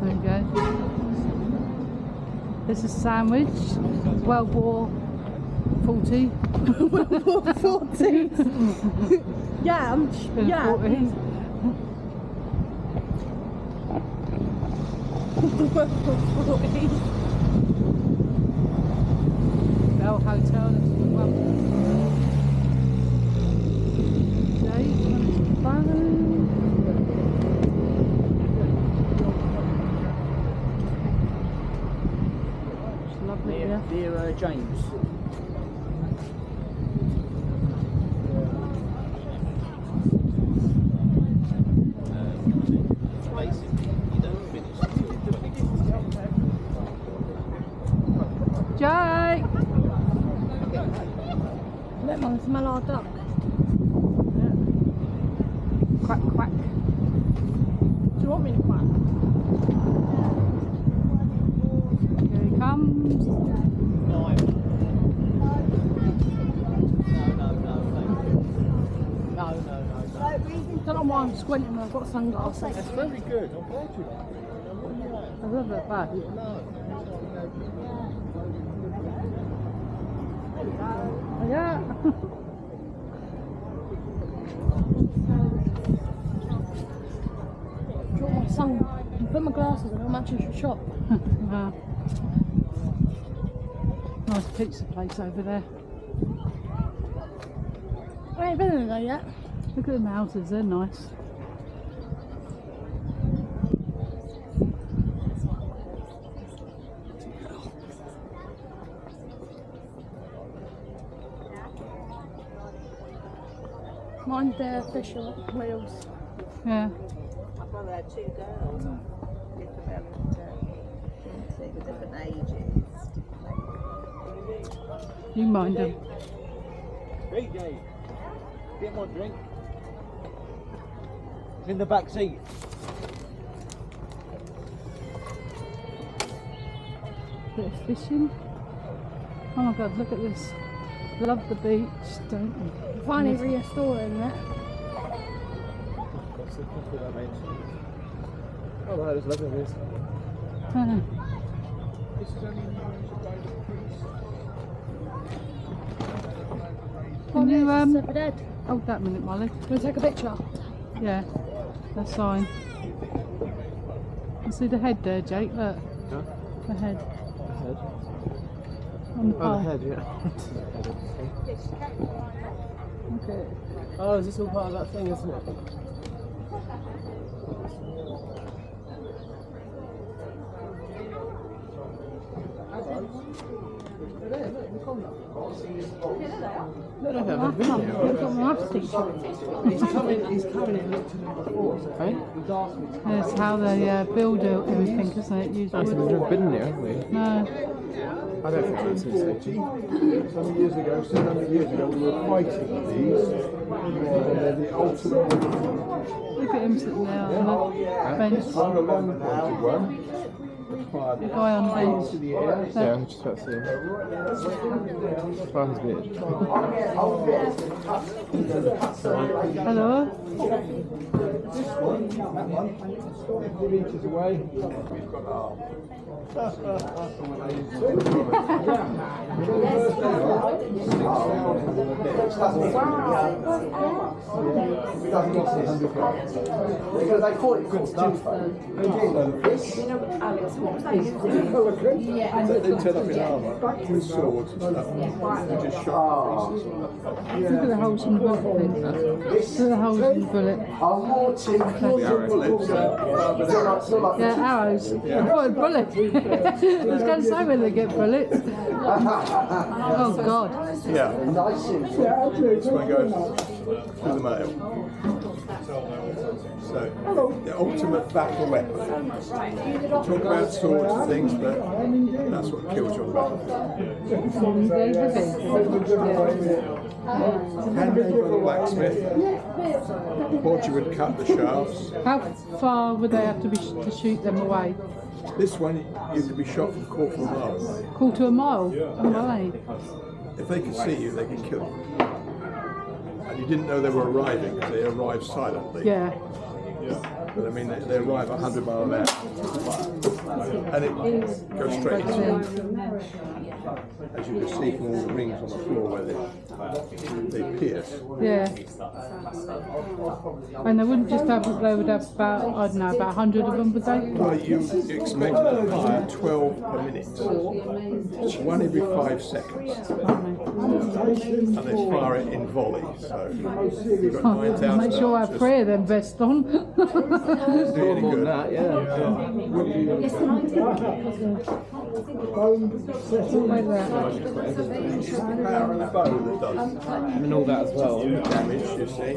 There you go. There's a sandwich. World War 40. World War 40. Yeah, yeah. 40s. World War 40. Bell Hotel. This is the one. It's lovely, yeah. Dear James. Jake! Let mum smell our duck. Yeah. Quack, quack. Do you want me to quack? Here he comes. No. Don't know why I'm squinting when I've got sunglasses. That's very good. I'm glad you like I love that back. Yeah. Got my sun. Put my glasses on. I'm actually at a shop. Wow. Nice pizza place over there. I ain't been in there yet. Look at them houses, they're nice. Mine's their official wheels. Yeah. My brother had two girls, with different ages. You mind them. BJ, get my drink. It's in the back seat. Bit of fishing. Oh my god, look at this. Love the beach, don't you? Finally restoring it. Oh, wow, there's lovely this. Ah. Can you Separate head. hold that minute, Molly? Can we take a picture? Yeah, that's fine. You see the head there, Jake? Look. Huh? The head. The head? On the Oh, pole. the head, yeah. Okay. Oh, is this all part of that thing, isn't it? No, no, no, Look at my maths teacher. He's coming in, looked at him before, hey? He's asked me to. That's how they build everything, isn't it? Use We've wood. never been there, haven't we? No. I don't think so, since 80. Some years ago, 700 years ago, we were fighting these. They're the ultimate. Look at him sitting there on the bench. I'm a long-pointed one. The guy on the bench. Yeah, I'm just about to see him. Try his beard. Hello. This one, that one, 50 metres away. Because I thought it was too fun. They turn up in armour with swords and stuff. They just shot pieces. Look at the holes in the bullet. Look at the holes in the bullet. Yeah, arrows. I thought a bullet. I was going to say when they get bullets. Oh God. Yeah. This one goes through the mail. So, the ultimate battle weapon. We talk about swords and things, but that's what kills your battle. Very heavy. Handmade by the blacksmith. Porter would cut the shafts. How far would they have to be to shoot them away? This one, you could be shot from quarter of a mile. Quarter a mile away. If they could see you, they could kill you. And you didn't know they were arriving because they arrived silently. Yeah. Yeah. But I mean, they arrive 100 miles an hour, and it goes straight into. As you can see from all the rings on the floor where they pierce. Yeah. And they wouldn't just have, they would have about, I don't know, about 100 of them, would they? Well, you expect to fire 12 per minute. It's one every 5 seconds. And they fire it in volley, so you've got 9,000. Make sure I have 3 of them vests on. Really good. That, yeah. Like that. It's the power of the bow that does And all that as well. damage, you see.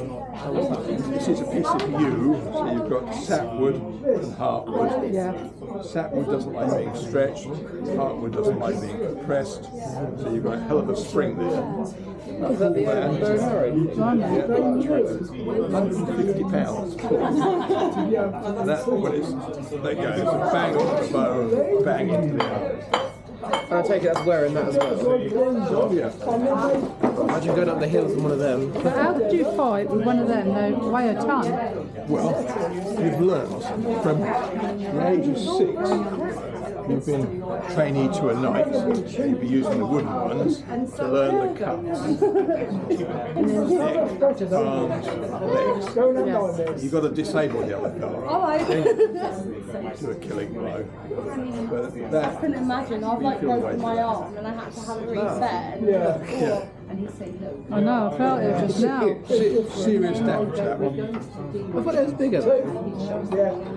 This is a piece of yew, so you've got sapwood and heartwood. Yeah. Sapwood doesn't like being stretched, heartwood doesn't like being compressed, so you've got a hell of a spring there. Is that the bow and arrow? 150 pounds. And that, when they go, it's a bang on the bow, bang into the arrow. And I take it as wearing that as well. Oh, yeah. Imagine going up the hills in one of them. But how could you fight with one of them? They weigh a ton. Well, you've learned from the age of 6, you've been trainee to a knight, you'd be using the wooden ones to learn the cuts. Neck, arms, legs. You've got to disable the other colour. Do a killing blow. But that, I couldn't imagine. I've like broken my arm and I had to have it reset. yeah. I know, I felt it just now. Serious damage, that one. I thought it was bigger.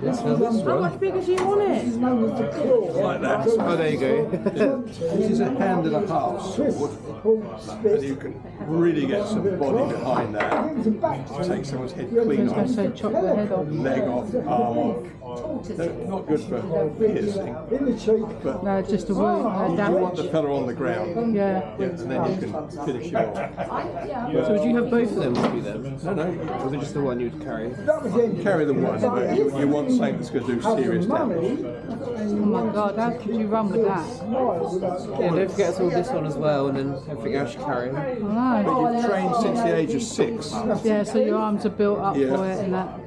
Yes, now this How one. much bigger do you want it? Like that. Oh, there you go. This is a hand and a half sword, and you can really get some body behind that. Take someone's head I clean was going to off, say chop their head off. leg off, arm off. No, not good for piercing, but No, just a wound, you want damage. the fella on the ground, Yeah. yeah, and then you can finish him off. So would you have both of them with you then? No, no, Or was it just the one you'd carry? you carry the one, but you want something that's going to do serious damage. Oh my god, how could you run with that? Yeah, don't forget it's all this one as well, and then everything else you carry. I know. But you've trained since the age of 6. Yeah, so your arms are built up Yeah. for it and that.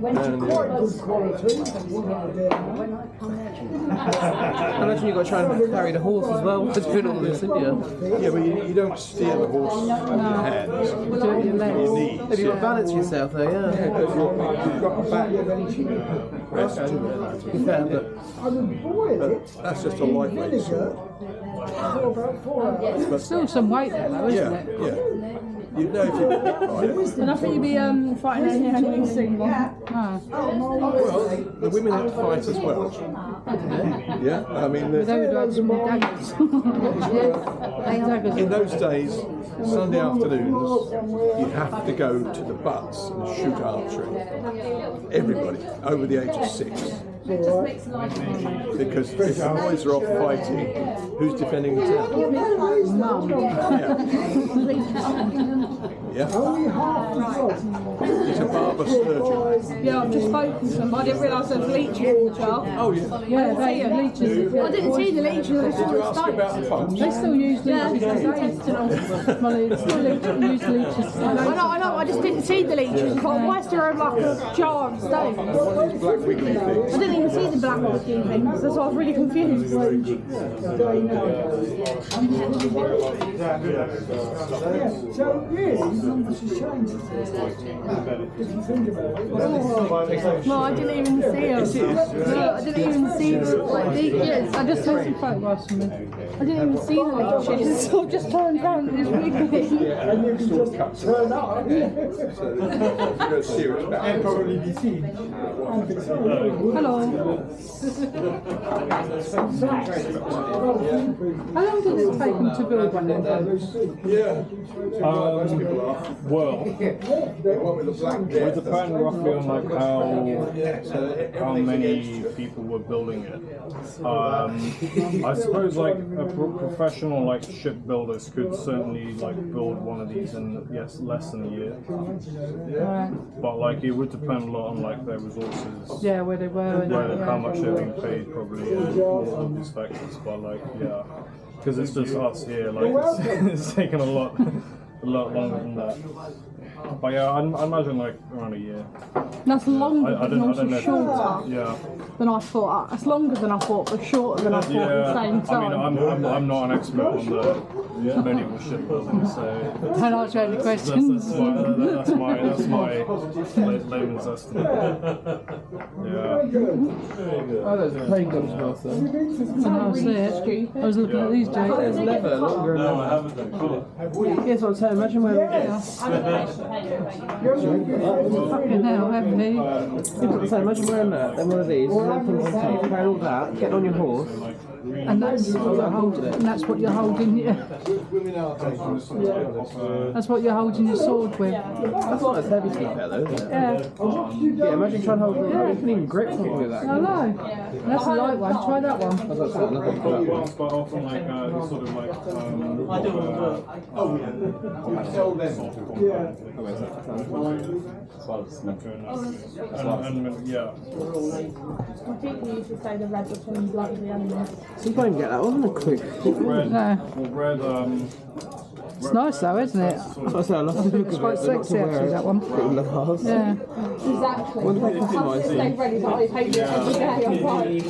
I imagine you've got to try and carry the horse as well to do all this, didn't you? Yeah, but you don't steer the horse with your hands, Do it with your with your legs. knees. Have you got to balance yourself though, yeah? Because you've got a back rest to it. To be fair, but That's just a lightweight sword. There's still some weight there though, isn't Yeah, it? yeah. You know if you're right. And I think you'd be fighting any enemies soon. No. Well, the women have to fight as well. Yeah, I mean, They would have some daggers. Daggers. in those days, Sunday afternoons, you have to go to the butts and shoot archery. Everybody over the age of 6. Because if the boys are off fighting, who's defending the town? Mum. Yeah. He's a barber surgeon. Yeah, I've just spoken to them. I didn't realise there was leeches in the jar. Oh, yeah. Yeah, they leeches. I didn't see the leeches. I Did saw you the ask about the stones. pumps? They still use Yeah, leeches today. intestinal. Well, they still use leeches I today. know, I just didn't see the leeches. I thought, why is there like a jar of stones? One of these black wiggly things. I didn't even see the black wiggly things. That's why I was really confused. So really, not much has changed. If you think about it. No, I didn't even see them. No, I didn't even see the leeches. I just took some photographs from it. I didn't even see the leeches. So I just turned around and it was wiggly. And you can just turn up. So there's serious battle. Probably be seen. Hello. How long did it take them to build one of them? Yeah. Most people are. Well, The one with the black it beard. depends roughly on like how many people. people were building it. I suppose like a professional like shipbuilders could certainly like build one of these in less than a year. Right. But like it would depend a lot on like their resources, Yeah, where they were. And where, that, how yeah. much they're being paid probably, and all of these factors. But like yeah, because it's just us here, like it's taken a lot longer than that. But yeah, I imagine like around a year. That's longer, I but don't also know. shorter Yeah. than I thought. That's longer than I thought, but shorter than I thought at the same I time. mean, I'm not an expert on the medieval shipbuilding, so Don't answer any questions. that's my layman's estimate. Yeah. Oh, there's a plane gun as well, so. And I see it. I was looking at these There's dates. leather longer than that. Yes, I'm saying, imagine wearing Fucking hell, heavy. imagine wearing that, then one of these, and then things on tape, carrying all that, getting on your horse. And that's what you're holding. And that's what you're holding. Yeah. That's what you're holding your sword with. That's not as heavy to be fair though, isn't it? Yeah. Yeah, imagine trying to hold it. You can even grip something with that. I know. That's a light one. Try that one. That's what I'm saying, nothing for that one. But often like sort of like and yeah. I think we used to say the red ones like the enemies. So you can't even get that one in a quick. Red, No. red It's nice though, isn't it? That's what I said, I love to look It's at quite it, but not to sexy wear actually, it. that one. Put it in the house. Yeah. Exactly. What about I just customizing? stay ready, but I hate it every day. I'm like,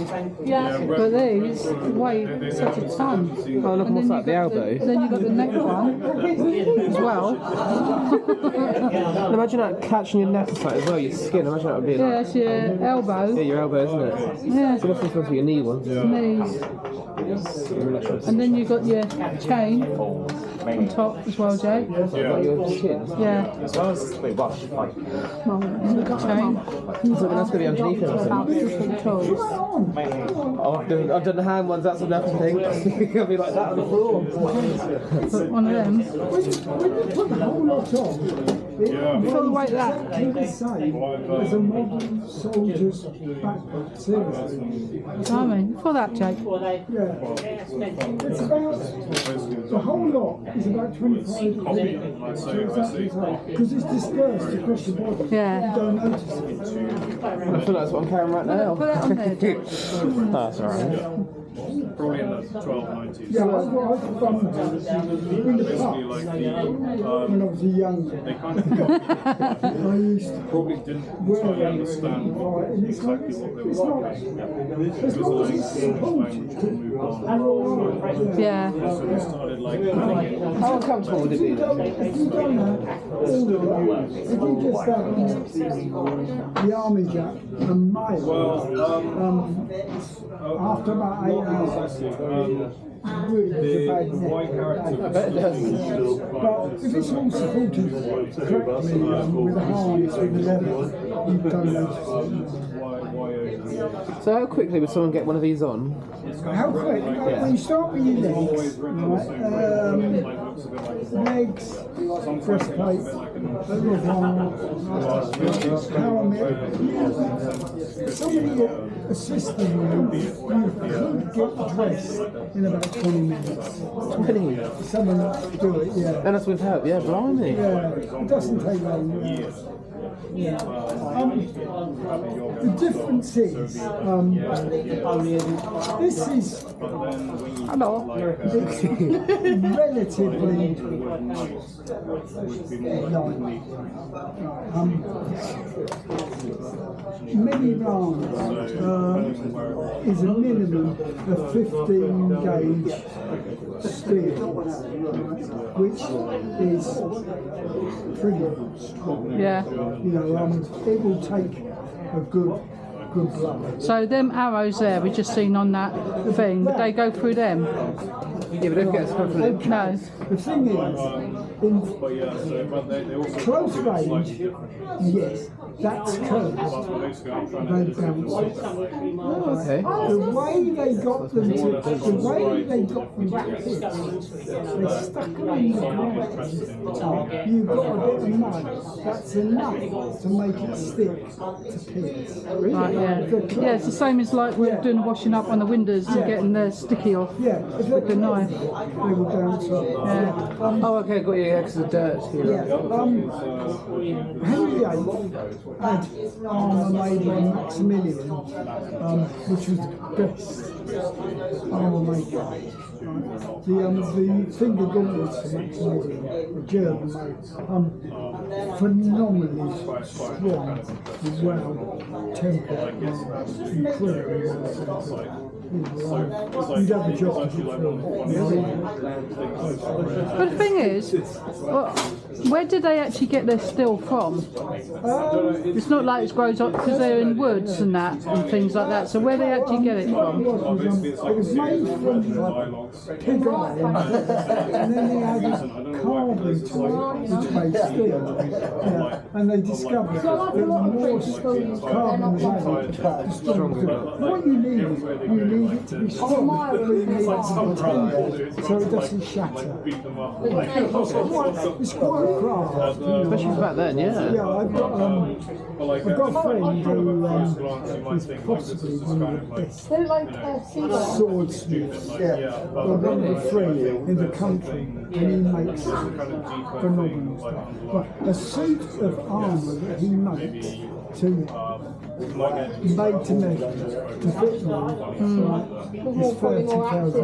yeah. But these weigh such a ton. Oh, look, And what's then that? The elbow? Then you've got the neck one as well. And imagine that catching your neck as well, your skin. Imagine that would be Yeah, like. it's your elbow. Yeah, your elbow, isn't it? Yeah. So what's supposed to be your knee one? Knees. And then you've got your chain on top as well, Jay. Like your skin. Yeah. As well as, wait, what? Like, Chain. So that's going to be underneath it. About different tools. Oh, I've done the hand ones, that's enough, I think. It'll be like that on the floor. Put one of them. When you put the whole lot on, it Full weight that. exactly the same as a modern soldier's backpack. Seriously. I mean, for that, Jake. Yeah. It's about, the whole lot is about 25 because it's dispersed across the body. Yeah. You don't notice it. I feel that's what I'm carrying right now. Put that on there, Jake. That's alright. probably in the 1290s. Yeah, I've done in the Basically past. like When I was younger, they kind of I used to probably didn't wear totally them. understand And it's not, exactly what they it's were not, like. as Because long as the it's language supported. had moved on. Yeah. So they started like putting it How uncomfortable would it be If then? you don't have all of that, if you just have the army jack and mail, after about 8 hours, really the it's a bad white neck. character. I bet it does. But if it's all supported correctly with a harness, with a leather, you don't notice So how quickly would someone get one of these on? it. How quick? When you start with your legs, legs, breastplate, helmet, somebody assisting you, you could get dressed in about 20 minutes. 20? Someone do it, yeah. And that's with help, yeah, blimey. Yeah, it doesn't take long. Yeah. The difference is, this is Hello. relatively light. Medieval is a minimum of 15 gauge steel, which is pretty strong. Yeah. You know, it will take a good blow. So them arrows there we just seen on that thing, would they go through them? Yeah, but don't get stuck with it. No. The thing is, in But yeah, so but they also close range, yes, that's curved. basically I'm trying They to bounce. Okay. The way they got them to hit, they stuck them in the ground. You've got a bit of mud, that's enough to make it stick to pierce. Right, yeah. Yeah, it's the same as like we're doing the washing up on the windows and getting the sticky off Yeah, if with the knife. they will bounce off. Yeah. Oh, okay, got you, yeah, because of dirt. Yeah. Henry VIII had armour made by Maximilian, which was the best armour maker. The finger gauntlets for Maximilian, the German made, phenomenally strong, well tempered, incredibly well tempered. You'd have a job to do. But the thing is, where did they actually get their steel from? It's not like it grows up because they're in woods and that and things like that. So where do they actually get it from? It was made from pig iron, and then they added carbon to it, which made steel. Yeah. And they discovered that the more carbon was added, the stronger. What you need is it to be strong, but you need it to be tender, so it doesn't shatter. It's quite a craft, Especially back then, yeah. Yeah, I've got a friend who is possibly one of the best They're like swordsmiths. Well, one of the three in the country, and he makes phenomenal stuff. But a suit of armour that he makes made to measure to fit me, is 30,000.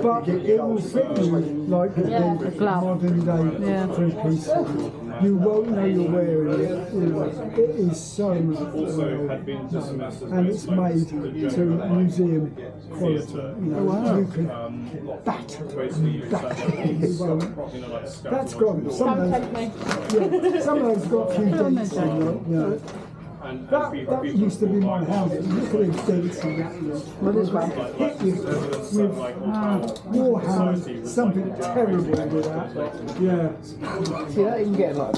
But it will fit you like the modern day three-piece. You won't know you're wearing it. You know, it is so much, and it's made to museum quality. You know, you can batter it. You won't. That's got some of those got a few dents in it. You know. That used to be my house. Look at these dents in that. Well, this one hit you with Warhammer, something terrible with that. Yeah. See that you can get like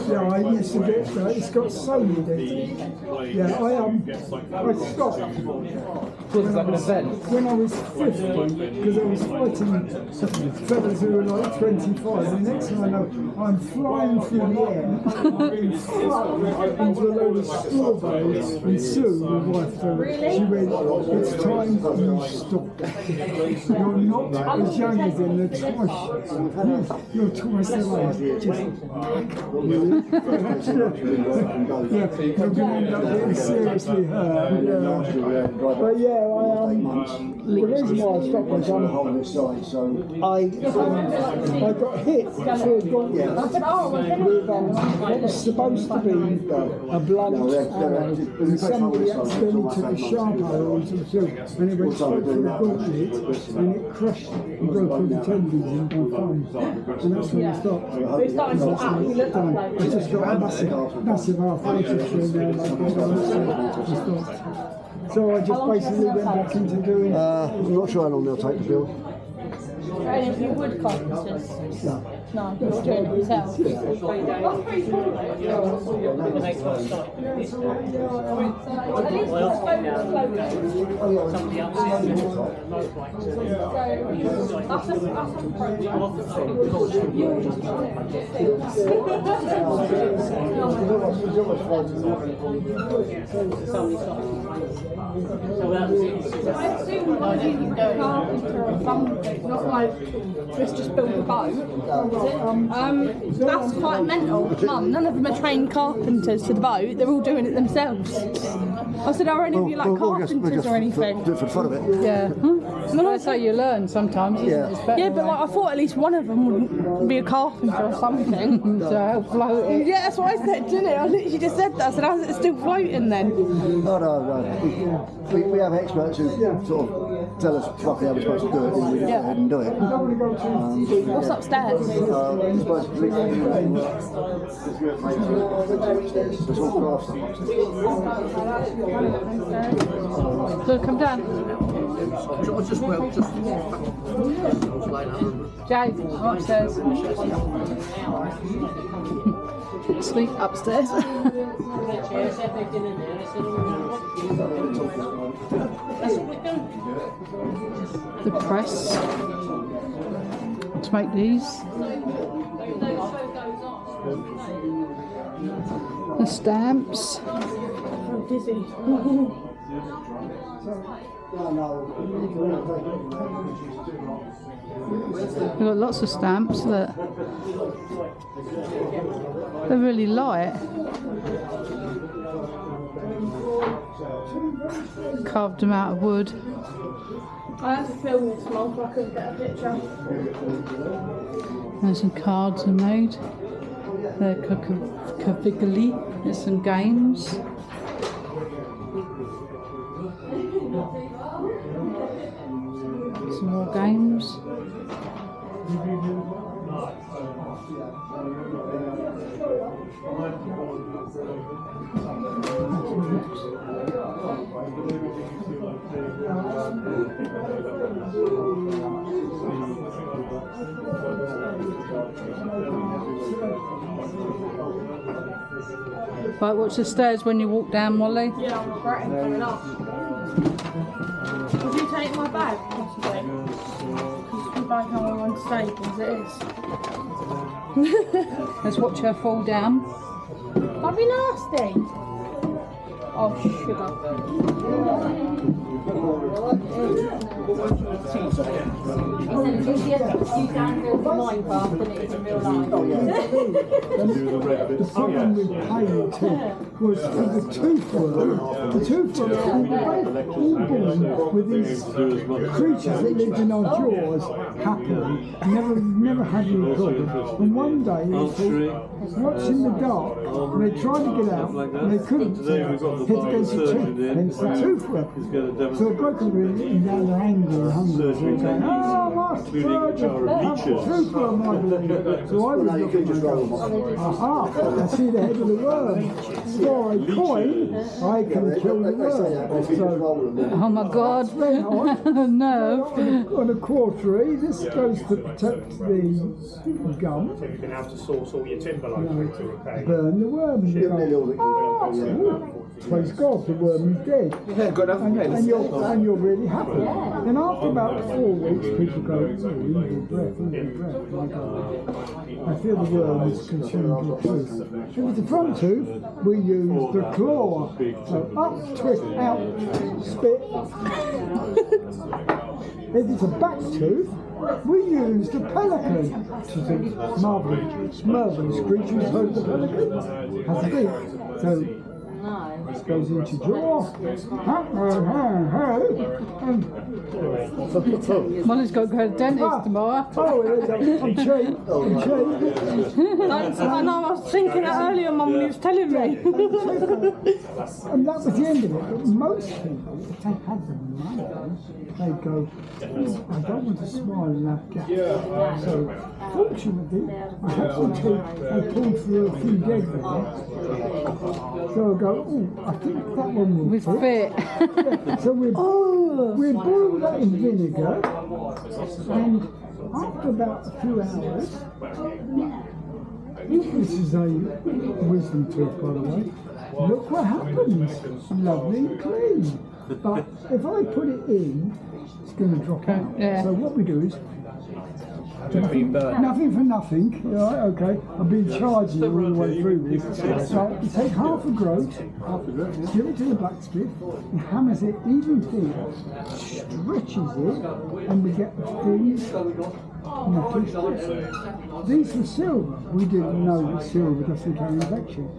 Yeah, I used to get that. It's got so many dents. Yeah, I stopped. It's like an event. When I was 50, because I was fighting fellas who were like 25, and the next thing I know, I'm flying through the air, being flung into a load of strawberries, and Sue, my wife, she went, it's time you stop. You're not as young as them, they're twice, you're twice their age. Just you're going to end up getting seriously hurt. But yeah, the reason why I stopped was I got hit through a gauntlet with what was supposed to be a blunt arrow, and somebody accidentally took a sharp arrow into the field, and it went straight through the gauntlet, and it crushed and broke all the tendons in my thumb, and that's when I stopped. I just got a massive arthritis through there, so I just basically went back into doing. I'm not sure how long they'll take to build. Any of you wood carpenters? No, you're doing it yourself. Not like let's just build a boat. That's quite mental. Mum, none of them are trained carpenters to the boat. They're all doing it themselves. I said, are any of you like carpenters or anything? Do it for the fun of it. Yeah. Well, that's how you learn sometimes, isn't it? It's better, yeah, but like I thought at least one of them would be a carpenter or something. to help float it. Yeah, that's what I said, didn't it? I literally just said that. I said, how's it still floating then? No. We have experts who sort of tell us roughly how we're supposed to do it, and we just go ahead and do it. What's upstairs? So come down. Jay, I'm upstairs. Sleep upstairs. The press to make these. The stamps. I'm dizzy. We've got lots of stamps that they're really light. Carved them out of wood. I had to film this one so I couldn't get a picture. And some cards are made. They're cavigli. There's some games. Some more games. Right, watch the stairs when you walk down, Molly. Yeah, I'm regretting coming up. Would you take my bag, possibly? Because the bag how I want to stay as it is. Let's watch her fall down. That'd be nasty. Oh, sugar. It's easier to you download Minecraft than it is in real life. The problem with painting was for the toothworm. The toothworm, we were both all born with these creatures that lived in our jaws, happily, never had any problem. And one day they thought, what's in the dark? And they tried to get out, and they couldn't. Hit against the tooth, hence the toothworm. So they broke them in their anger and hunger. So they going, oh, Master Virgin, have the toothworm, I believe. So I was looking at them, aha, I see the head of the worm. For a coin, I can kill the worm. So, Oh my God! Nerve. on a quarterly, this goes to protect the gum. So you've been able to source all your timber locally to repay. Burn the worm and you go, praise God, the worm is dead. Yeah, got enough And pens. you're really happy. Then after about 4 weeks, people go, oh, evil breath, evil breath. And I go, I feel the worm is consuming the tooth. If it's the front tooth, we use the claw. So up, twist, out, spit. If it's a back tooth, we use the pelican, which is a marvellous creature, so the pelican has a beak. So this goes into jaw. Molly's got to go to the dentist tomorrow. Oh, I'm cheap. I know, I was thinking that earlier, Mum, when he was telling me. And that was the end of it. But most people, if they had the money, they'd go, I don't want to smile and have gas. So, fortunately, I had some teeth, I pulled through a few dead there. So I go, oh, I think that one will With fit. So we boil that in vinegar, and after about 2 hours, this is a wisdom tooth, by the way. Look what happens, lovely and clean. But if I put it in, it's going to drop out. Yeah. So what we do is nothing for nothing. Right, okay. I've been charging you all the way through this. So you take half a groat, give it to the blacksmith, he hammers it even thinner, stretches it, and we get these metal strips. These were silver. We didn't know that silver doesn't carry infection.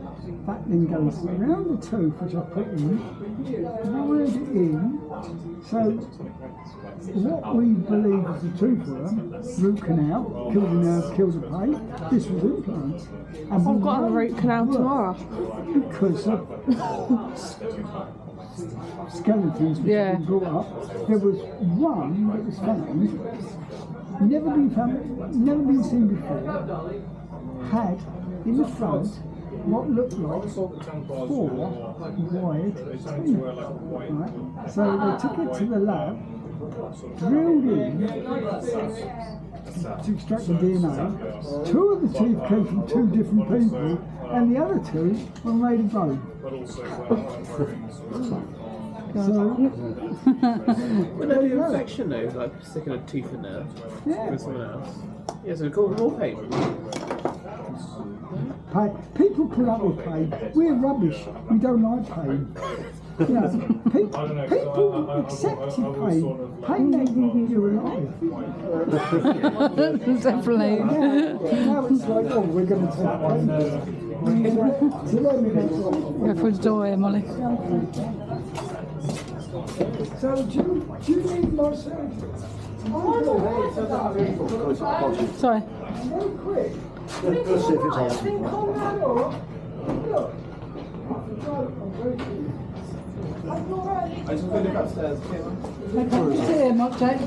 That then goes around the tooth, which I put in, wired it in. So what we believe is a toothworm, root canal, kills the pain. This was implants. And I've got a root canal tomorrow. Because of skeletons which have been brought up. There was one that was found, never been seen before, had in the front what looked like 4 wired teeth. Right? So they took it to the lab, drilled in to extract the DNA. 2 of the teeth came from 2 different people, and the other 2 were made of bone. So, When they do infection though, like sticking a tooth in there with someone else. Yeah, so call more pain. people put up with pain. We're rubbish. We don't like pain. People accepted pain. Pain they needed to alive. Definitely. Now it's like, oh, we're going to take pain. Go for the door here, Molly. So do you need my surgery? Sorry. Real quick. Let's see if it's on. Look. I just want to look upstairs. Sit here, Mark. Take.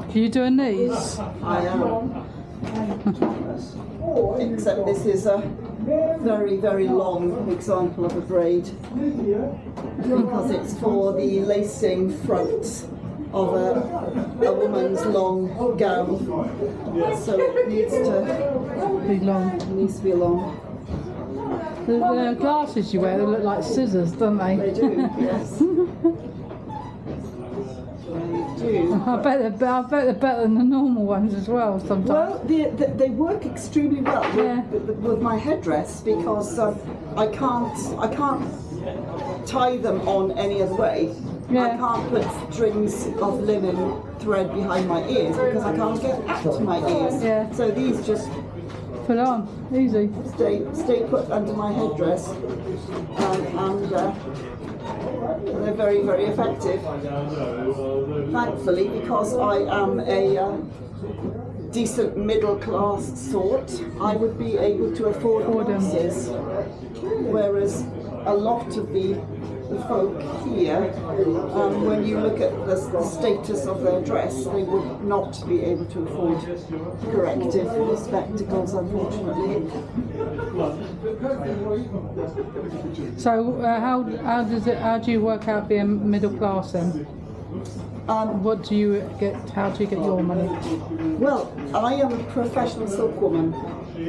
Can you do a knees? I am. Except this is a very, very long example of a braid because it's for the lacing front of a woman's long gown. So it needs to be long. Needs to be long. The glasses you wear, they look like scissors, don't they? They do, yes. I bet they're better than the normal ones as well sometimes. Well, they work extremely well with my headdress because I can't tie them on any other way. Yeah. I can't put strings of linen thread behind my ears because I can't get at my ears. Yeah. So these just put on easy. Stay put under my headdress, and they're very, very effective. Thankfully, because I am a decent middle class sort, I would be able to afford glasses, whereas a lot of the folk here, when you look at the status of their dress, they would not be able to afford corrective spectacles, unfortunately. So how do you work out being middle class then? What do you get? How do you get your money? Well, I am a professional silkwoman,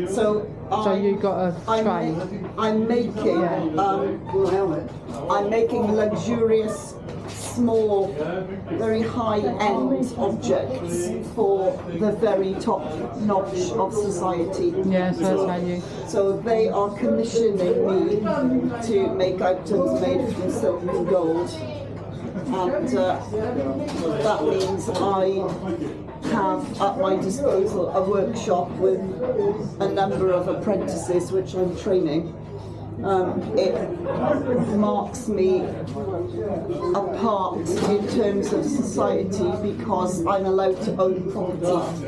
so you got a trade. I'm making luxurious, small, very high-end objects for the very top notch of society. Yes, that's how you. So they are commissioning me to make items made from silk and gold. And that means I have at my disposal a workshop with a number of apprentices which I'm training. It marks me apart in terms of society because I'm allowed to own property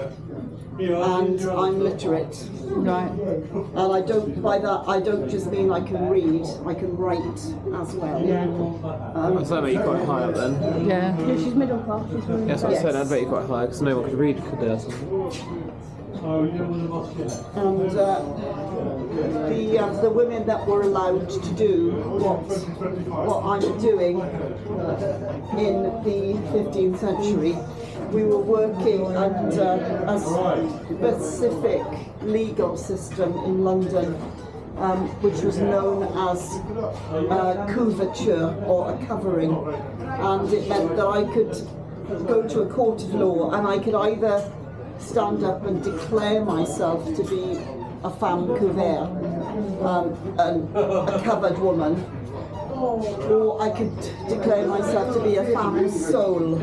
and I'm literate. Right. And I don't, by that, I don't just mean I can read, I can write as well. Yeah. So that made you quite high up then? Yeah. She's middle class. She's really Yes, I said I'd rate you quite high because no one could read, could they? And the women that were allowed to do what I'm doing in the 15th century, we were working under a specific legal system in London, which was known as couverture, or a covering, and it meant that I could go to a court of law and I could either stand up and declare myself to be a femme couvert, a covered woman, or I could declare myself to be a femme soul,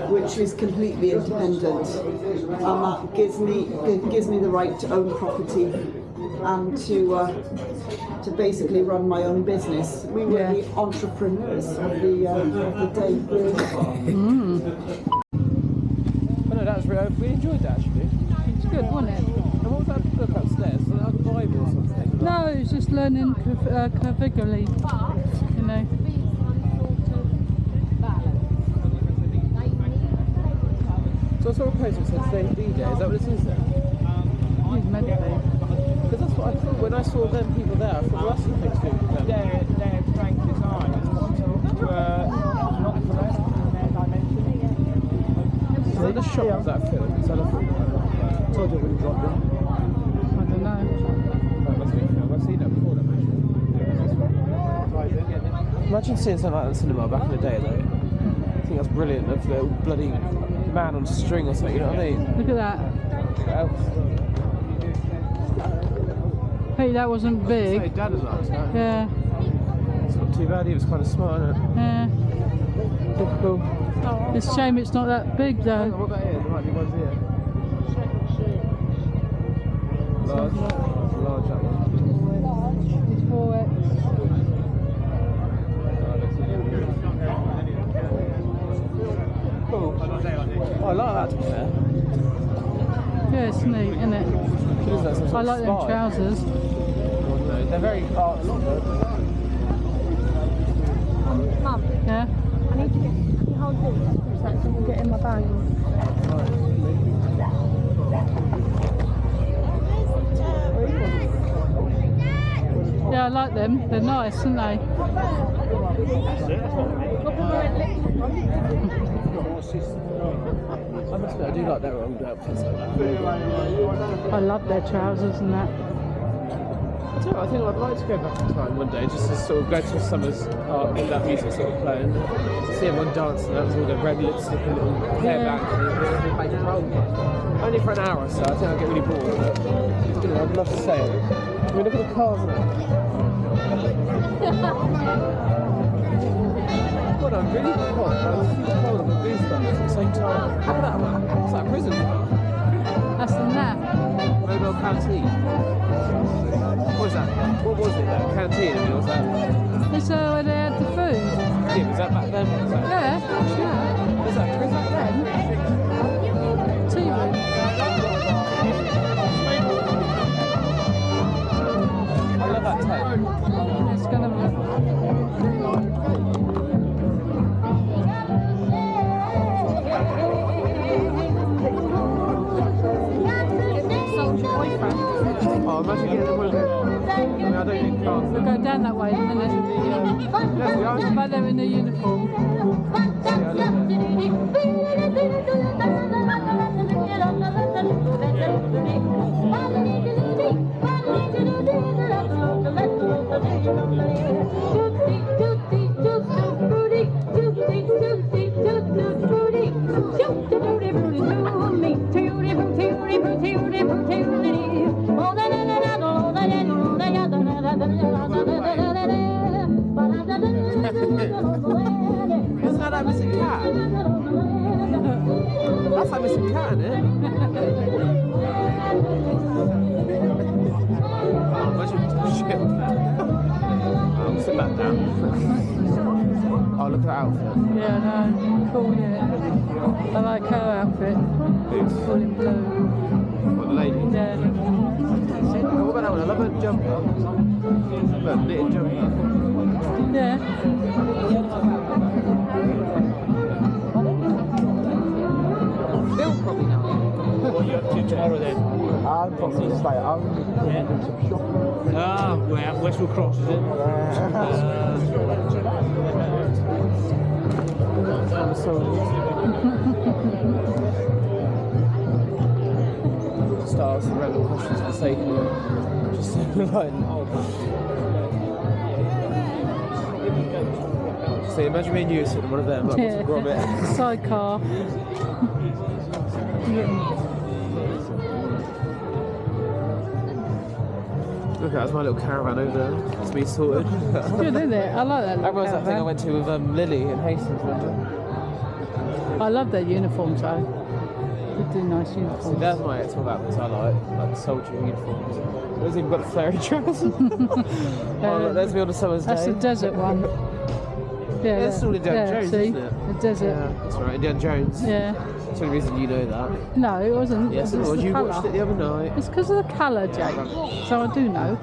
which is completely independent, and that gives me the right to own property and to basically run my own business. We were the entrepreneurs of the day. But no, that was really, we enjoyed that actually. It's good, wasn't it? And what was that book upstairs? Was it like a Bible or something? No, it was just learning claviculi, you know. So I saw a post that said today's D-Day. Is that what it is then? It's meant to be. Because that's what I thought when I saw them people there. I thought, well, that's something to do with them. Their frank designs were not correct in their dimension. So the shop was that film? Is that a film? I told you when you dropped in. I don't know. That must be a film. I've seen that before. Imagine seeing something like that in the cinema back in the day, though. I think that's brilliant. That's bloody man on string or something, you know what I mean? Look at that. What else? Hey, that wasn't big. Hey, Dad was last night. Yeah. It's not too bad, he was kind of smart, isn't it? Yeah. Typical. It's a shame it's not that big though. What about here? There might be ones here. Large. Large, that one. It's 4X. Cool. Oh, I like that to be fair. Yeah, it's neat, isn't it? I like them trousers. They're very hard. Mum, Yeah. I need to get you hold this for a sec so I can get in my bag. Yeah, I like them. They're nice, aren't they? I must admit, I do like their old outfits like that. I love their trousers and that. I think I'd like to go back in time one day, just to sort of go to a summer's park with that music sort of playing, see everyone dancing out with all their red lipstick and little hair back. Only for an hour or so, I think I'd get really bored. But, you know, I'd love to say it. I mean, look at the cars now. God, I'm really hot. I'm super cold. I've got goosebumps at the same time. Look at that one. It's like a prison car. That's the nap. Mobile canteen. What was that? What was it? That canteen? I mean, was that? It's where they had the food. Yeah, was that back then? Was that? Yeah. Was that prison? Then. Tea room. I love that tent. It's gonna be. Oh, imagine getting the wheel. I mean, I don't need cars. We'll go down that way, isn't it? But they're in the uniform. Yeah, I love Isn't that missing cat? That's like missing cat, isn't it? Shit. I'll sit back down. Oh, look at that outfit. Yeah, no. Cool, yeah. I like her outfit. Boots. All in blue. What, the lady? Yeah. Oh, what about that one? I love her jumper. Look, knitted jumper. Yeah. Bill probably now. What are you up to tomorrow then? I'll probably stay at home and do some shopping. Ah, where? Westwood Cross, is it? Stars and random questions for sake of it. Just like, so imagine me and you sitting in one of them, like, Yeah. grommet. Sidecar. Look, that's my little caravan over there. It's me sorted. It's good, isn't it? I like that. That was that thing I went to with Lily in Hastings, remember? I love their uniforms though. They do nice uniforms. That's my actual outfits I like the soldier uniforms. There's even got the flary trousers. Oh, look, there's me on a summer's day. That's the desert one. Yeah, That's all Indiana Jones, see? isn't it? The desert. Yeah, that's right, Indiana Jones. Yeah. That's the only reason you know that. No, it wasn't. Yes, it It's was. the You colour. watched it the other night. It's because of the colour, Jake. So I do know.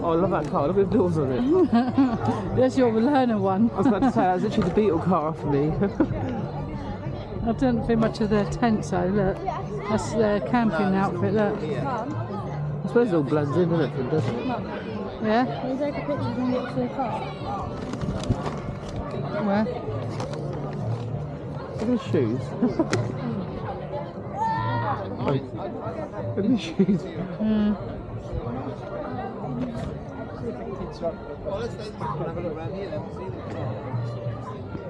Oh, I love that car. Look at the doors on it. There's your learner one. I was about to say, that was literally the Beetle car for me. I don't think much of their tents though, look. That's their camping outfit, look. I suppose it all blends in, doesn't it, doesn't it? Yeah? Can you take a picture and get to the car? Where? Look at the shoes. Look at the shoes.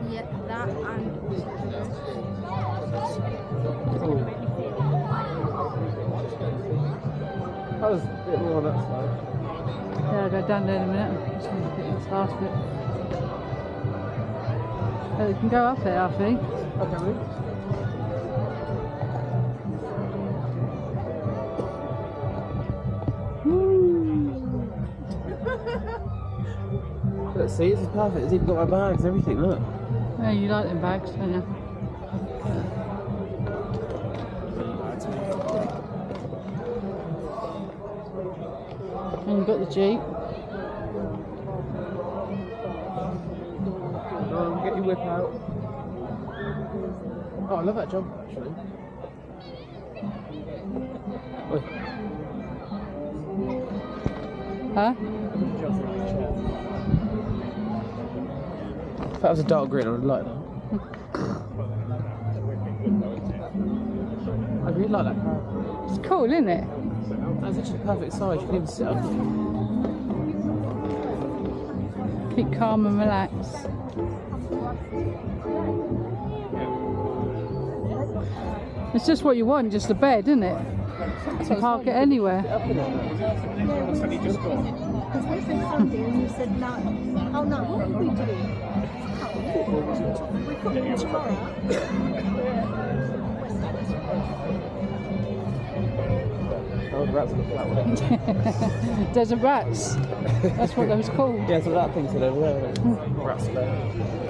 Yeah, that and That was a bit more on that side. Yeah, I'll go down there in a minute. Just want to get this last bit. Oh, you can go up there, I think. Okay, look, see, this is perfect. It's even got my bags and everything, look. Oh, you like them bags, don't you? And you've got the Jeep. Get your whip out. Oh, I love that jumper actually. Oi. Huh? If that was a dark green, I would like that. I really like that car. It's cool, isn't it? That's actually the perfect size. You can even sit up. Keep calm and relaxed. It's just what you want, just a bed, isn't it? You can park it anywhere. Because we said Sunday and you said no. Oh no, what are we doing? We couldn't tomorrow. Oh, the rats on the flat one. Desert rats. That's what those called. Yeah, so that thing said over there. Rats there.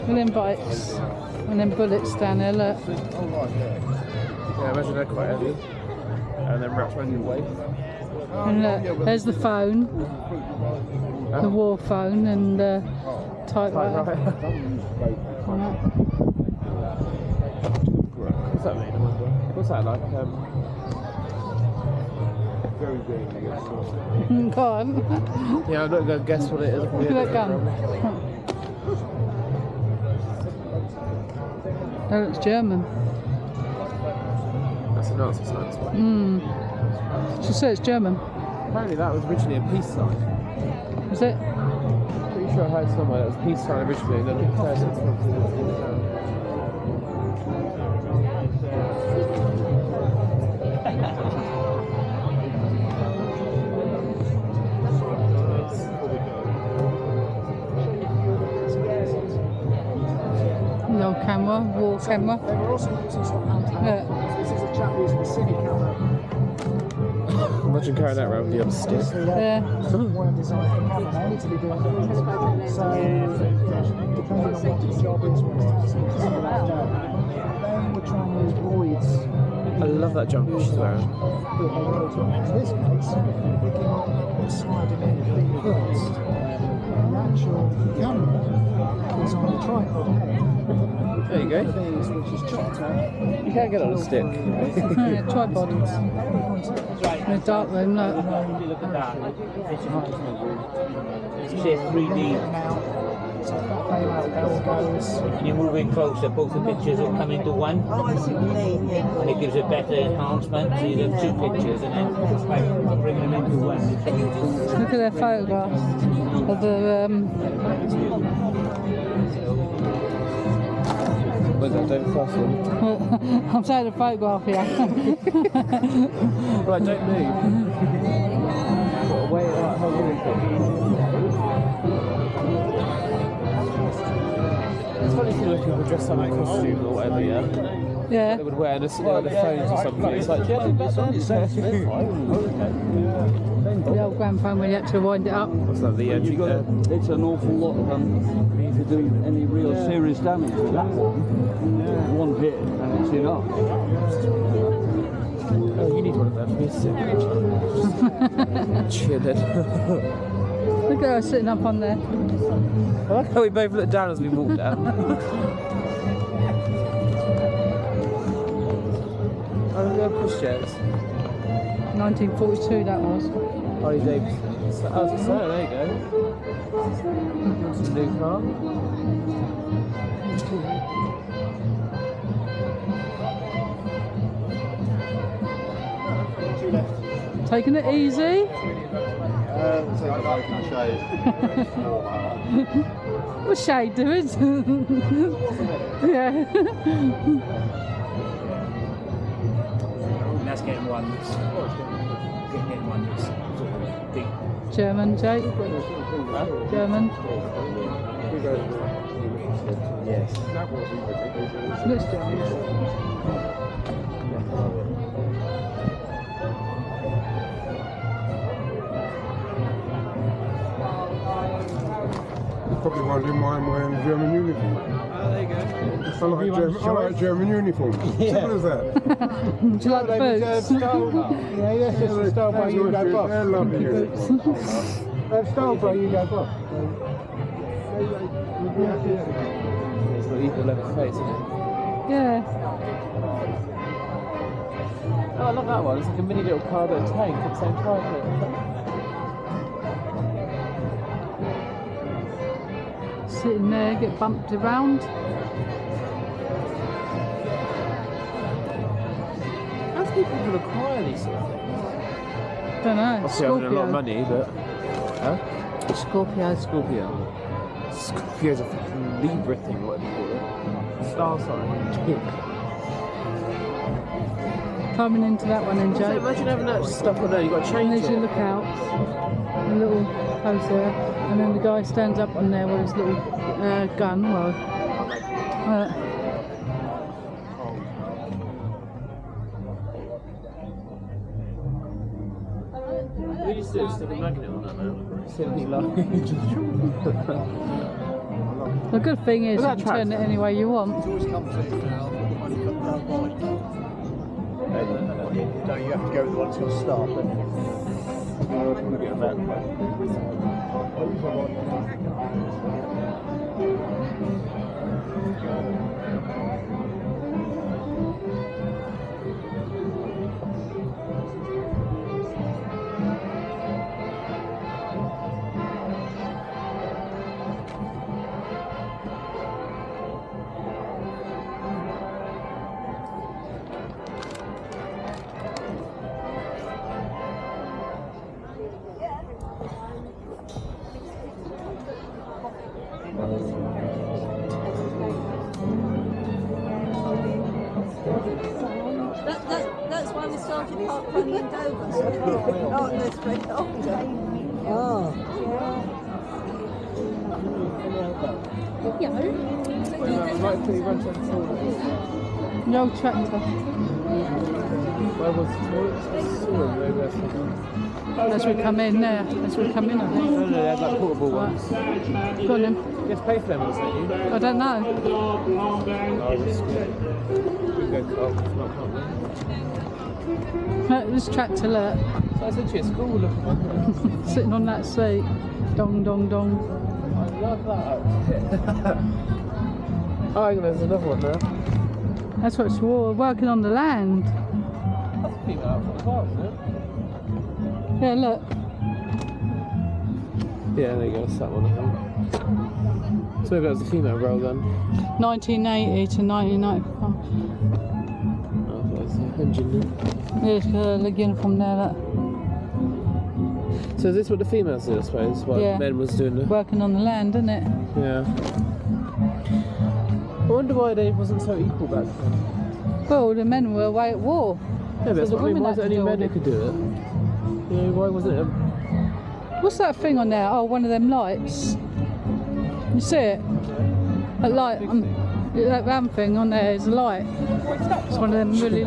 And then bikes. And then bullets down there, look. Yeah, imagine they're quite heavy. And then wrapped around your waist. And look, there's the phone. The war phone and the typewriter. What's that mean? What's that like? Very big, I guess. Go on. Yeah, I'm not going to guess what it is. Look at that gun. Oh, it's German. That's a Nazi sign. She said it's German. Apparently that was originally a peace sign. Was it? Pretty sure I heard somewhere that was a peace sign originally, and then it turned into something. The old camera, war camera. They were also using sort of handheld. Yeah. This is a chap using a cine camera. Imagine carrying that around with you on a stick. Yeah. Weren't designed for camera. They need to be doing that. So, depending on what the job is, what it's then we're trying to use voids. I love that jumper she's wearing. In this case, we can slide it in feet first. The actual camera is on the tripod head. There you go. These, which is chopped out. You can't get it on a stick. Yeah, tripod. In a dark room, look. Look at that. It says 3D. So if that bailout bell goes, When you move in closer, both the pictures will come into one. Oh, I see what you mean. Yeah. And it gives a better enhancement. So you have two pictures and then bring them into one. Look at their photographs of the Where's that? Don't fuss him. I'm taking a photograph here. Right, don't move. What, away, like, hold on. It's funny seeing people dressed up in costume or whatever, yeah? Yeah. They would wear and sit there on their phones or something. It's like, yeah, that's on your set. The old gramophone when you had to wind it up. What's that, the It's an awful lot of to do any real serious damage to that one. One hit and it's enough. Oh, you need one of them to be sitting. Chilling. Look at her sitting up on there. I like how we both look down as we walk down. Oh, look at pushchairs. 1942 that was. Harley Davidson. Oh, so there you go. It's a new car. Taking it easy. What's Shade doing? Yeah. That's getting one. Getting one that's sort of big. German, Jake? German? Yes. Looks German. Probably wondering why I'm wearing a German uniform. Oh, there you go. I like German uniforms. Simple as that. Do you like the boots? Yeah, that's just the style by you go boss. They're lovely. That style by you go boss. It's got equal level face, isn't it? Yeah. Oh, I love that one. It's like a mini little cargo tank at the same time. Sitting there, get bumped around. How do people even acquire these sort of things? Don't know. Obviously, having a lot of money, but. Huh? Scorpio. Scorpio's a fucking Libra thing, what do you call it? Star sign. Climbing into that one then, So Jake. imagine having that stuff on there, you've got to And change there's your it. lookout. A little post there. And then the guy stands up on there with his little gun. Well, We used to stick a magnet on that now. Simply like. the good thing is you Well, can that turn it tracks. any way you want. So you have to go with the one that's going to start, don't you? That's why we started park running in Dover. So not this very often. Oh. Right till you run to the toilet. The old tractor. Where was the toilet? Maybe that's As we come in there. As we come in, I think. No, they had like portable ones. Go on then. You have to pay for them, wasn't you? I don't know. Oh, this is good. We go This tractor, look. So I said to you, school looking one. Sitting on that seat. Dong, dong, dong. I love that. Oh, hang on, there's another one there. That's what it's for, working on the land. That's a female outfit as well, isn't it? Yeah, look. Yeah, there you go, that's that one, I think. So maybe that was a female role then. 1980 to 1995. Oh, that's the engine. There's the uniform there, look. So is this what the females did, I suppose? While Yeah. the men was doing the... Working on the land, isn't it? Yeah. I wonder why they wasn't so equal back then. Well, the men were away at war. Yeah, but that's So what I mean, why is had it to only do men all who could do it? You know, why wasn't it What's that thing on there? Oh, one of them lights. You see it? A light. That round thing on there is a light. It's one of them really.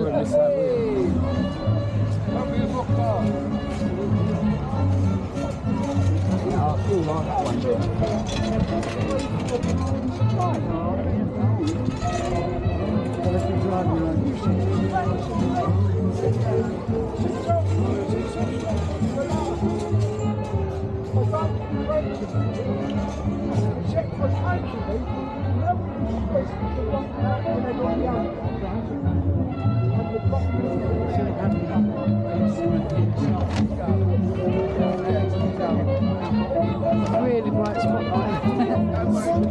Really bright spotlight.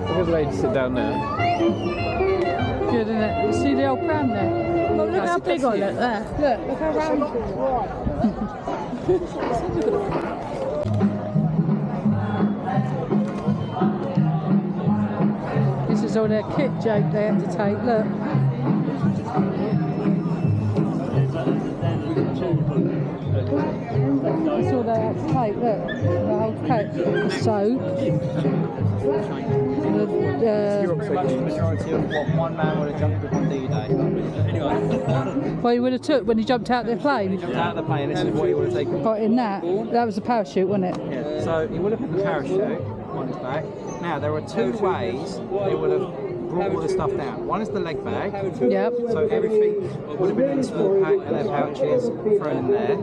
There's a lady sit down there. Good, isn't it? You see the old pram there? Look how big I look there. Look how round. This is all their kit joke they had to take, look. That's all they had to take, look. The whole kit. The soap. Pretty much the majority of what one man would have jumped with on D-Day. Anyway. What he would have took when he jumped out of the plane? He jumped out of the plane, this is what he would have taken. Got in that? That was a parachute, wasn't it? Yeah, so he would have put the parachute on his back. Now, there are two ways they would have brought all the stuff down. One is the leg bag. Yep. So everything would have been in a small pack and their pouches thrown in there.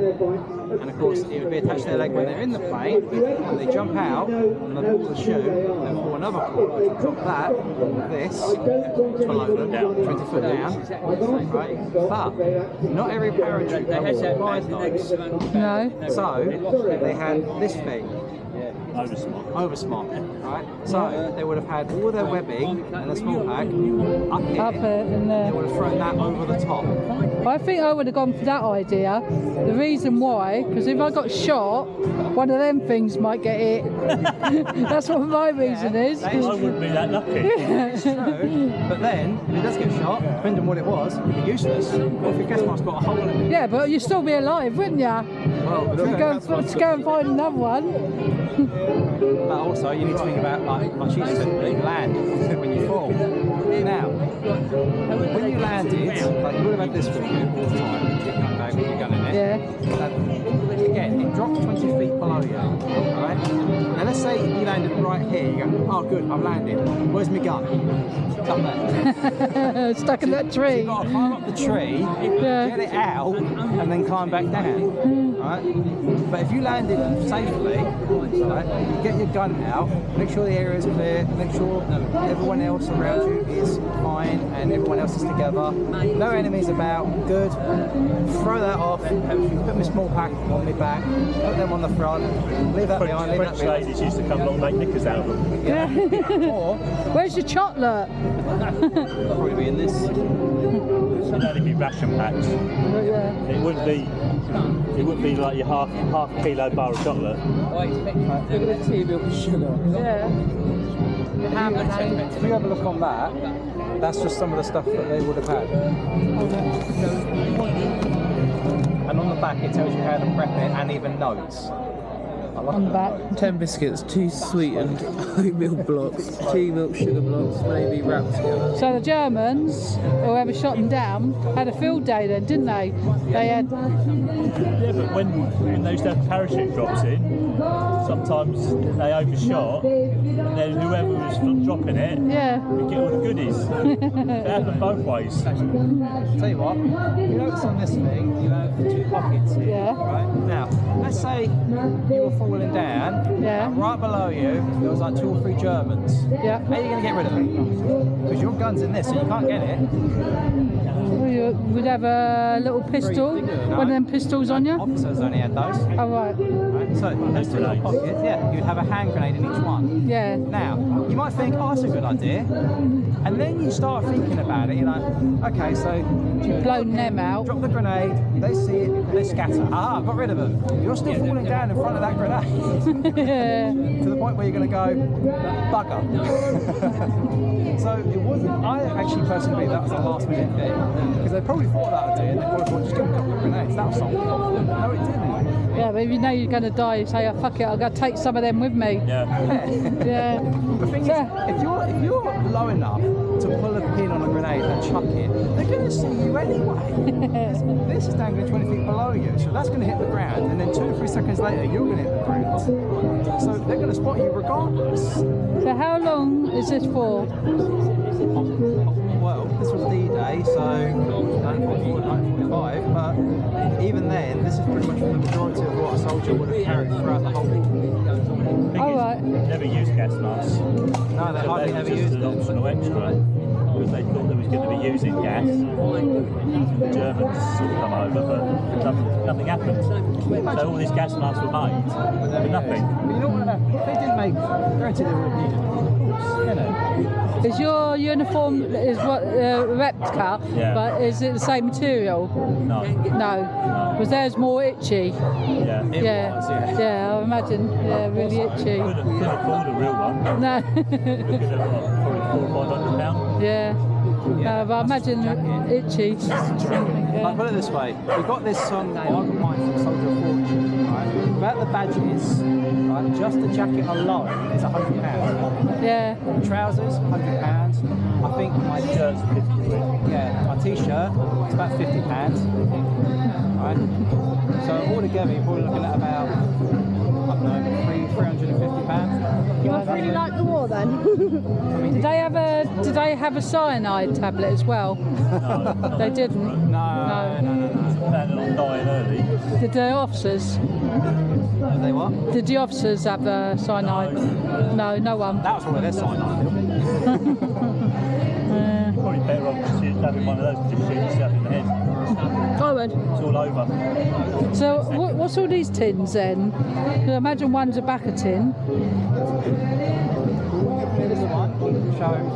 And of course, it would be attached to their leg when they're in the plane. When they jump out and they pull the shoe, they pull another cord, drop that, this, below them, 20 foot down. Right? But not every parachute comes with legs. No. So they had this thing. Oversmart, right? So they would have had all their webbing and a small pack up here, and they would have thrown that over the top. I think I would have gone for that idea. The reason why, because if I got shot, one of them things might get hit. That's what my reason is. I wouldn't be that lucky. It's true, but then if it does get shot, depending on what it was, it'd be useless. What if your gas mask got a hole in it? Yeah, but you'd still be alive, wouldn't you? Well, to go and find another one. But also, you need to think about, like she said, land when you fall. Now, when you landed, like you would have had this with you all the time, with your gun in it. Yeah. Again, it dropped 20 feet below you, right? Now let's say you landed right here, you go, oh good, I've landed. Where's my gun? It's up there. Stuck in that tree. So you've got to climb up the tree, get it out, and then climb back down, right? But if you landed safely, right, you get your gun out, make sure the area is clear, make sure everyone else around you is fine and everyone else is together. No enemies about, good. Throw that off, put my small pack on my back, put them on the front, leave that behind, leave that behind. French ladies used to come along and make knickers out of them. Yeah. Or, where's your chocolate? probably be in this. It'd only be ration packs. Yeah. It wouldn't be like your half kilo bar of chocolate. Look at the tea milk with sugar. Yeah. If you have a look on that, that's just some of the stuff that they would have had. And on the back it tells you how to prep it and even notes. On the back. 10 biscuits, 2 sweetened oatmeal blocks, 2 milk sugar blocks, maybe wrapped together. So the Germans, whoever shot them down, had a field day then, didn't they? They had. Yeah, but when they used to have parachute drops in, sometimes they overshot, and then whoever was dropping it, would get all the goodies. It happened both ways. Tell you what, you notice on this thing, you have 2 pockets here, right? Now, let's say you were falling down, and right below you, there was like 2 or 3 Germans. Yeah. How are you going to get rid of them? Because your gun's in this, so you can't get it. Well, you would have a little pistol, one of them pistols on you? Officers only had those. Oh, right. So, those 2 little pockets, you'd have a hand grenade in each one. Yeah. Now, you might think, oh, that's a good idea. And then you start thinking about it, you're like, okay, so... You've blown them out. Drop the grenade, they see it, they scatter. Ah, got rid of them. You're still falling down in front of that grenade. To the point where you're going to go, bugger. So it wasn't, I actually personally believe that was a last minute thing. Because they probably thought that idea, and they probably thought, just give them a couple of grenades, that'll solve it. No, it didn't. Yeah, but if you know you're going to die, you say, oh, fuck it, I'll go take some of them with me. Yeah. The thing is, if you're low enough to pull a pin on a grenade and chuck it, they're going to see you anyway. This is dangling 20 feet below you, so that's going to hit the ground, and then 2 or 3 seconds later, you're going to hit the ground. So they're going to spot you regardless. So how long is this for? Well, this was D-Day, so 1945, but even then, this is pretty much the majority of what a soldier would have carried throughout the whole thing. All right. Never used gas masks. No, they hardly ever used them. Optional extra. because they thought they was going to be using gas. The Germans sort of come over, but nothing happened. So all these gas masks were made, but nothing. You know what happened? If they didn't make, guarantee they would have needed. Of course, you know. Is your uniform is what replica? Yeah. But is it the same material? No. No. Was theirs more itchy? Yeah. It was, yeah. Yeah, I imagine. Yeah, really itchy. Couldn't afford a real one. No. Probably £400 or £500. Yeah. But I imagine itchy. Like, put it this way, we got this song now, I got mine from Soldier of Fortune, right? Without the badges, right, just the jacket alone is £100. Yeah. Trousers, £100. I think my shirt's 50 quid. Yeah, my t-shirt, it's about £50. Right? So altogether you're probably looking at about, I don't know, £350. You must really like the war then. Did they have a cyanide tablet as well? No. They didn't. No. Planning on dying early. Did the officers? Did they what? Did the officers have cyanide? No one. That was one of their cyanide. Probably better off just having one of those and just shoot yourself in the head. I would. It's all over. So what's all these tins then? 'Cause I imagine one's a backer tin. This one shows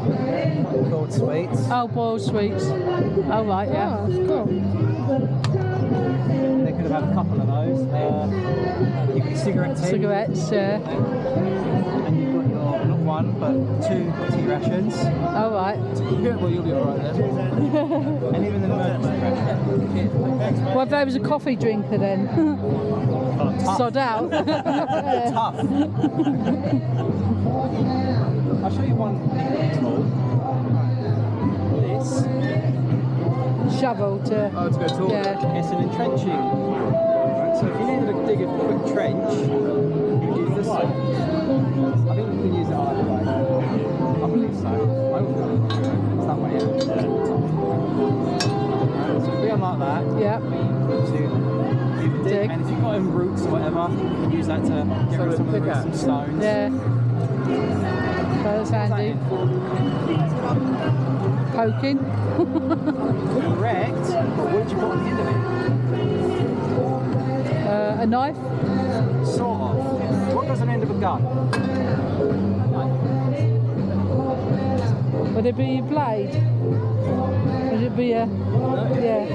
boiled sweets. Oh, boiled sweets. Oh right, yeah. Oh, that's cool. They could have had a couple of those. You've got cigarette tin. Cigarettes, yeah. And you've got your, not one, but 2 tea rations. Oh right. Well, you'll be alright then. And even an emergency ration. What if there was a coffee drinker then? Sod out. Tough. I'll show you one tool. This. Shovel to. Oh, to go tall. Yeah. It's an entrenching. Right, so if you needed to dig a quick trench, you would use this one. I think you can use it either way. I believe so. It's that way, yeah. Right, so if we unlock that, Yeah. so you can dig, and if you've got roots or whatever, you can use that to get rid of some of the roots and stones. Yeah. That's handy. Poking. Correct, but what did you put on the end of it? A knife. Sort of. What goes on the end of a gun? Would it be a blade? Would it be a... Yeah.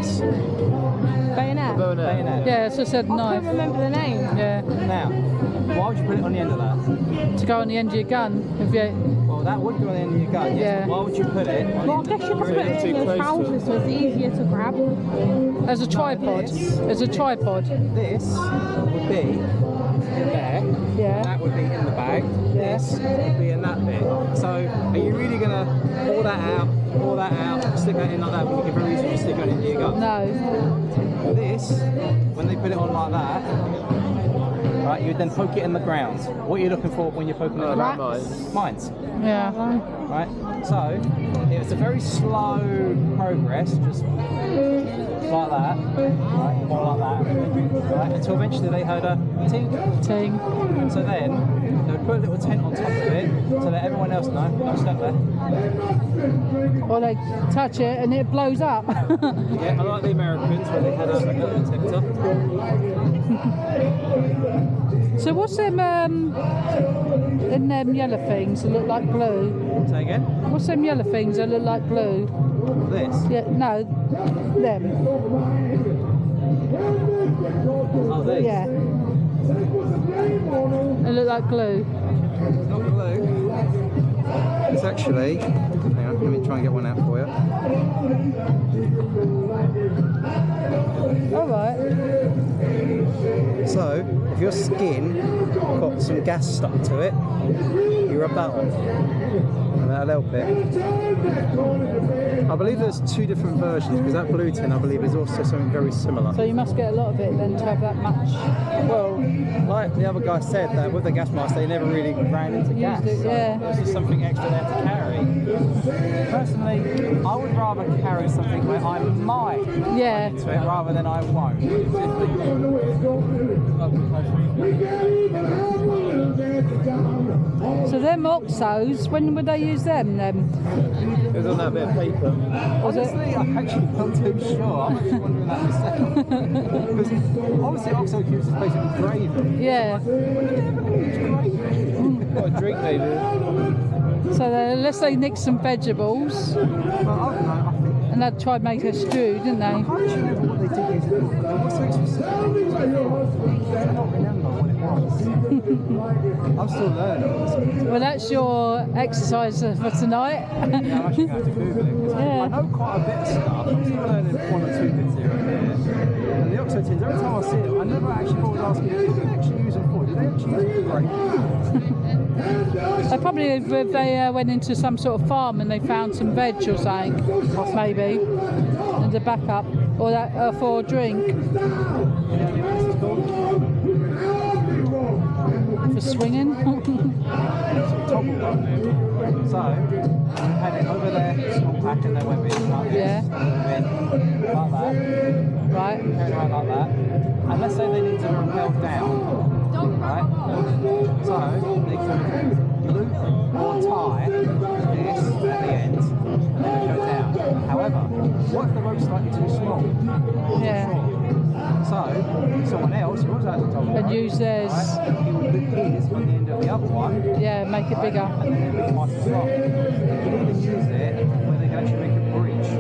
Bayonet. Bayonet. Yeah, so I said I knife. can't remember the name. Yeah. Now, why would you put it on the end of that? To go on the end of your gun. If you... Well, that would go on the end of your gun, yes. Yeah. But why would you put it on Well, I guess you could put it in your trousers so it's easier to grab. As a tripod. As a tripod. This would be there. Yeah. That would be in the bag. This would be in that bit. So, are you really going to pull that out, stick that in like that, when you can very easily just stick it into your gun? No. This, when they put it on like that, right, you would then poke it in the ground. What are you looking for when you're poking it in the ground? Mines. Yeah. Right? So, it's a very slow progress, just like that, right, more like that, right, until eventually they heard a ting. Ting. So then, they would put a little tent on top of it, to let everyone else know, don't step there. Or they touch it and it blows up. Yeah, I like the Americans where they had a little detector. So what's them in them yellow things that look like glue? Say again? What's them yellow things that look like glue? This? Yeah, no, them. Oh, these? Yeah. They look like glue. It's not glue. It's actually, hang on, let me try and get one out for you. Alright. So, if your skin got some gas stuck to it, you rub that on, and that'll help it. I believe there's 2 different versions, because that blue tin, I believe, is also something very similar. So you must get a lot of it then to have that much. Well, like the other guy said, that with the gas mask, they never really ran into gas. It, yeah. So it's just something extra there to carry. Personally, I would rather carry something where I might run into it rather than I won't. So them Oxos, when would they use them then? It was on that bit of paper. Was it? Honestly, I'm actually not too sure. I'm actually wondering that myself. Because obviously Oxo cubes is basically gravy. Yeah. What a drink they do. So let's say nick some vegetables. Well, I don't know. I think And they'd try and make a stew, didn't they? I can't actually remember what they did use it for. What's so specific? I don't remember what it was. I'm still learning. Well, that's your exercise for tonight. Yeah, I'm actually going to have to Google it because I know quite a bit of stuff. I'm still learning 1 or 2 bits here and there. And the Oxo tins, every time I see it, I never actually bothered asking, what do they actually use them for? Do they actually use it for gravy? They probably, if they went into some sort of farm and they found some veg or something, maybe, as a backup, or that for a drink. For swinging. So, we had it over there, small pack, and then went in like this, Yeah. and then like that, right, carried around like that. And let's say they need to rappel down, right? So, they can loop or tie this at the end, and then it goes down. However, what if the rope's slightly too small? Yeah. So, someone else who also has a top And use theirs. right, he would loop his on the end of the other one. Yeah, make it bigger. And then it'll be twice as long. You can even use it where they can actually make a breach.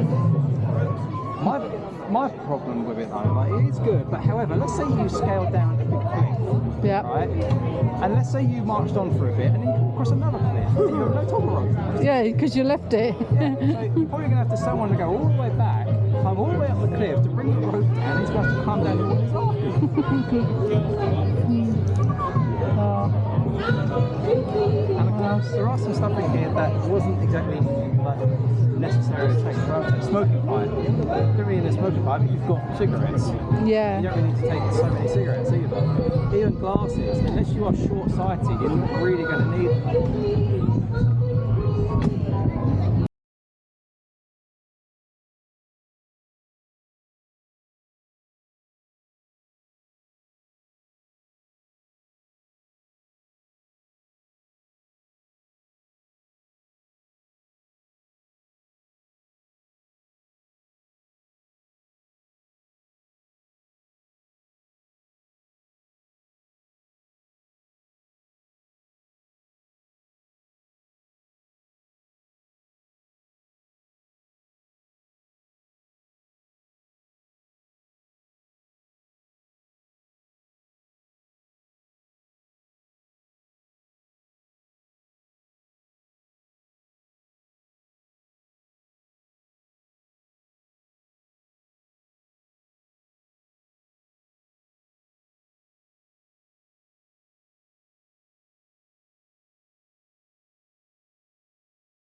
My problem with it though, like, it is good, but however, let's say you scaled down a big cliff, right? And let's say you marched on for a bit and then you come across another cliff, and you have no top rope. Yeah, because you left it. Yeah, so you're probably going to have to someone to go all the way back, climb all the way up the cliff to bring the rope down, he's going to have to climb down all his life. And of course, there are some stuff in here that wasn't exactly like necessary to take for outside. Smoking pipe. You don't really need a smoking pipe if you've got cigarettes. Yeah. You don't really need to take so many cigarettes either. Even glasses, unless you are short-sighted, you're not really going to need them.